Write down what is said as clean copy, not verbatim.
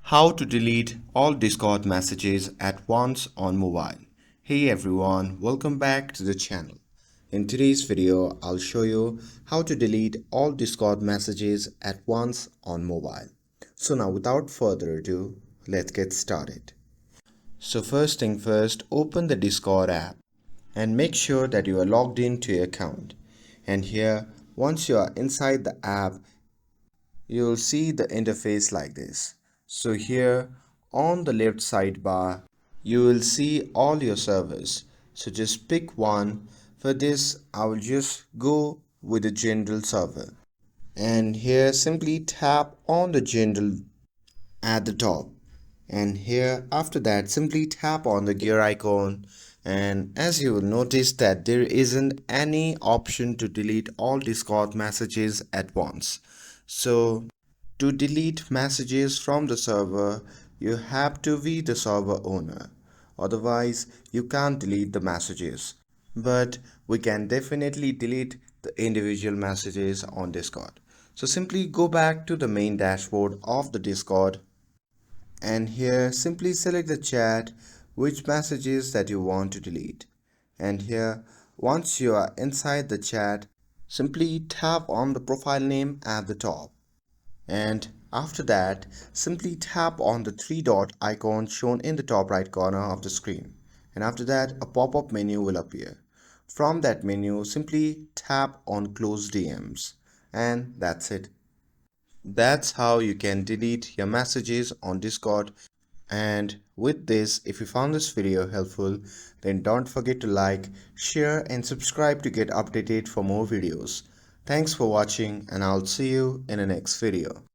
How to delete all Discord messages at once on mobile. Hey everyone, welcome back to the channel. In today's video, I'll show you how to delete all Discord messages at once on mobile. So now without further ado, let's get started. So first thing first, open the Discord app and make sure that you are logged into your account. And here, once you are inside the app, you'll see the interface like this. So here on the left sidebar, you will see all your servers. So just pick one. For this, I will just go with the general server. And here simply tap on the general at the top. And here after that simply tap on the gear icon, and as you will notice that there isn't any option to delete all Discord messages at once. So to delete messages from the server, you have to be the server owner. Otherwise, you can't delete the messages. But we can definitely delete the individual messages on Discord. So simply go back to the main dashboard of the Discord, and here simply select the chat, which messages that you want to delete. And here once you are inside the chat, simply tap on the profile name at the top, and after that simply tap on the three dot icon shown in the top right corner of the screen, and after that a pop-up menu will appear. From that menu simply tap on close DMs, and that's it. That's how you can delete your messages on Discord. And with this, if you found this video helpful, then don't forget to like, share and subscribe to get updated for more videos. Thanks for watching, and I'll see you in the next video.